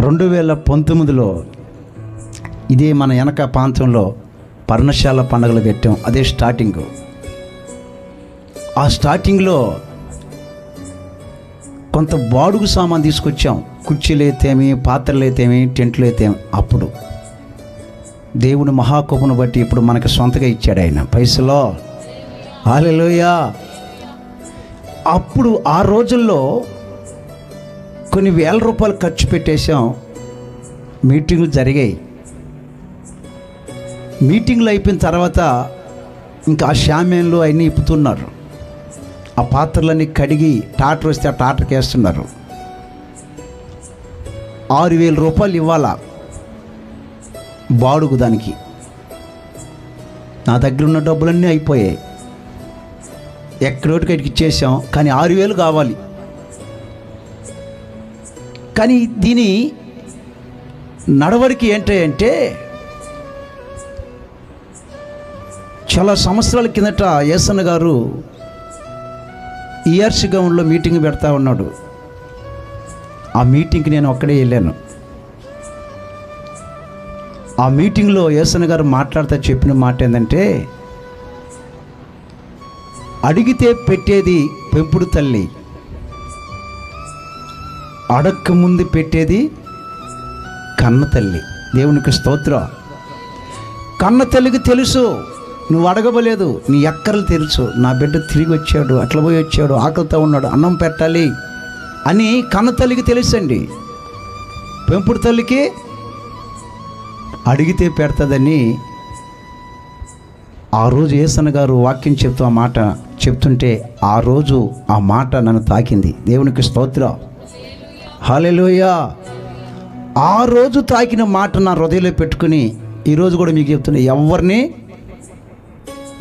2019లో ఇదే మన వెనక ప్రాంతంలో పర్ణశాల పండుగలు పెట్టాం. అదే స్టార్టింగ్. ఆ స్టార్టింగ్లో కొంత బాడుగు సామాన్ తీసుకొచ్చాం. కుర్చీలు అయితేమి, పాత్రలు అయితేమి, టెంట్లు అయితేమి. అప్పుడు దేవుని మహాకృపను బట్టి ఇప్పుడు మనకు సొంతగా ఇచ్చాడు ఆయన. పైసలో హల్లెలూయా. అప్పుడు ఆ రోజుల్లో కొన్ని వేల రూపాయలు ఖర్చు పెట్టేశాం. మీటింగ్లు జరిగాయి. మీటింగ్లు అయిపోయిన తర్వాత ఇంకా ఆ షామ్యాన్లు అవన్నీ ఇప్పుతున్నారు. ఆ పాత్రలన్నీ కడిగి టాటర్ వస్తే ఆ టాటర్కి వేస్తున్నారు. 6,000 రూపాయలు ఇవ్వాలా బాడుగు దానికి. నా దగ్గర ఉన్న డబ్బులన్నీ అయిపోయాయి. ఎక్కడోటికి ఇచ్చేసాం. కానీ 6,000 కావాలి. కానీ దీని నడవడికి ఏంటంటే చాలా సంవత్సరాల కిందట యేసన్న గారు ఈఆర్సీ గ్రౌండ్లో మీటింగ్ పెడతా ఉన్నాడు. ఆ మీటింగ్కి నేను ఒక్కడే వెళ్ళాను. ఆ మీటింగ్లో యేసన్న గారు మాట్లాడుతూ చెప్పిన మాట ఏంటంటే, అడిగితే పెట్టేది పెంపుడు తల్లి, అడక్క ముందు పెట్టేది కన్న తల్లి. దేవునికి స్తోత్రం. కన్న తల్లికి తెలుసు నువ్వు అడగబలేదు, నీ ఎక్కర్లు తెలుసు. నా బిడ్డ తిరిగి వచ్చాడు, అట్లా పోయి వచ్చాడు, ఆకలితో ఉన్నాడు, అన్నం పెట్టాలి అని కన్న తల్లికి తెలుసండి. పెంపుడు తల్లికి అడిగితే పెడతాదని ఆ రోజు యేసన్న గారు వాక్యం చెప్తూ ఆ మాట చెప్తుంటే ఆ రోజు ఆ మాట నన్ను తాకింది. దేవునికి స్తోత్రం. హల్లెలూయా. ఆ రోజు తాకిన మాట నా హృదయంలో పెట్టుకుని ఈరోజు కూడా మీకు చెప్తున్నా, ఎవరిని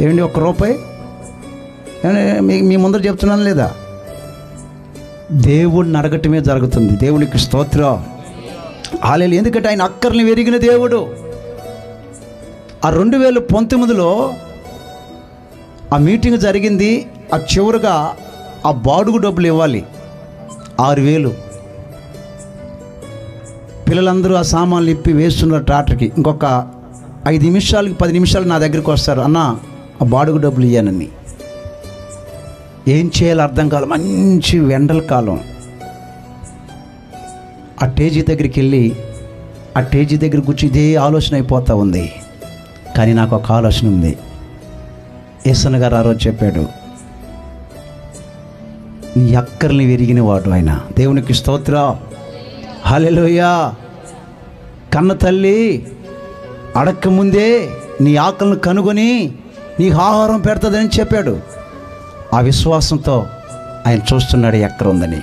ఏమండి ₹1 మీ ముందర చెప్తున్నాను లేదా, దేవుడిని అడగటమే జరుగుతుంది. దేవునికి స్తోత్రం. హల్లెలూయా. ఎందుకంటే ఆయన అక్కర్ని ఎరిగిన దేవుడు. ఆ 2019లో ఆ మీటింగ్ జరిగింది. ఆ చివరిగా ఆ బాడుగు డబ్బులు ఇవ్వాలి 6,000. పిల్లలందరూ ఆ సామాన్లు ఇప్పి వేస్తున్నారు ట్రాక్టర్కి. ఇంకొక 5 నిమిషాలకి 10 నిమిషాలు నా దగ్గరికి వస్తారు, అన్న ఆ బాడుగు డబ్బులు ఇయ్యానని. ఏం చేయాలో అర్థం కాలం. మంచి ఎండల కాలం. ఆ టేజీ దగ్గరికి వెళ్ళి ఆ టేజీ దగ్గర కూర్చి ఇదే ఆలోచన అయిపోతూ ఉంది. కానీ నాకు ఒక ఆలోచన ఉంది. యేసన్న గారు ఆ రోజు చెప్పాడు, నీ అక్కర్ని విరిగిన వాడు ఆయన. దేవునికి స్తోత్రం. హల్లెలూయా. కన్న తల్లి అడక్క ముందే నీ ఆకలిని కనుగొని నీకు ఆహారం పెడతాదని చెప్పాడు. ఆ విశ్వాసంతో ఆయన చూస్తున్నాడు ఎక్కడ ఉందని.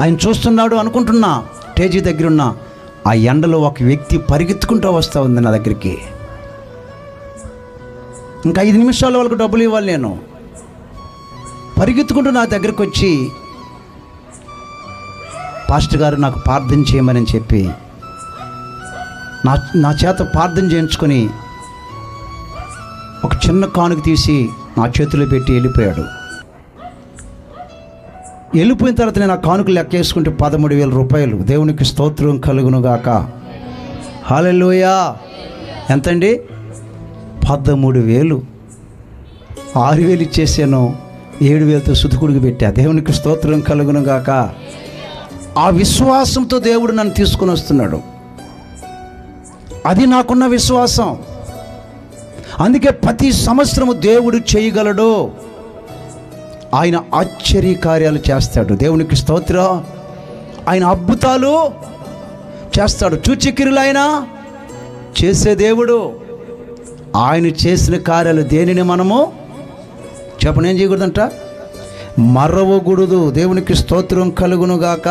ఆయన చూస్తున్నాడు అనుకుంటున్నా. టేజీ దగ్గర ఉన్న ఆ ఎండలో ఒక వ్యక్తి పరిగెత్తుకుంటూ వస్తూ ఉంది నా దగ్గరికి. ఇంకా 5 నిమిషాల్లో వాళ్ళకి డబ్బులు ఇవ్వాలి. నేను పరిగెత్తుకుంటూ నా దగ్గరికి వచ్చి, పాస్టర్ గారు నాకు ప్రార్థన చేయమని చెప్పి నా చేత ప్రార్థన చేయించుకొని ఒక చిన్న కానుక తీసి నా చేతిలో పెట్టి వెళ్ళిపోయాడు. వెళ్ళిపోయిన తర్వాత నేను ఆ కానుకలు లెక్కేసుకుంటే 13,000 రూపాయలు. దేవునికి స్తోత్రం కలుగునుగాక. హల్లెలూయా. ఎంతండి? 13,000. 6,000 ఇచ్చేసాను, 7,000తో సుతుకుడికి పెట్టా. దేవునికి స్తోత్రం కలుగునుగాక. ఆ విశ్వాసంతో దేవుడు నన్ను తీసుకొని వస్తున్నాడు. అది నాకున్న విశ్వాసం. అందుకే ప్రతి సంవత్సరము దేవుడు చేయగలడు. ఆయన ఆశ్చర్య కార్యాలు చేస్తాడు. దేవునికి స్తోత్రం. ఆయన అద్భుతాలు చేస్తాడు. సూచక్రియలు ఆయన చేసే దేవుడు. ఆయన చేసిన కార్యాలు దేనిని మనము చెప్పనేం చేయకూడదంట, మరవకూడదు. దేవునికి స్తోత్రం కలుగునుగాక.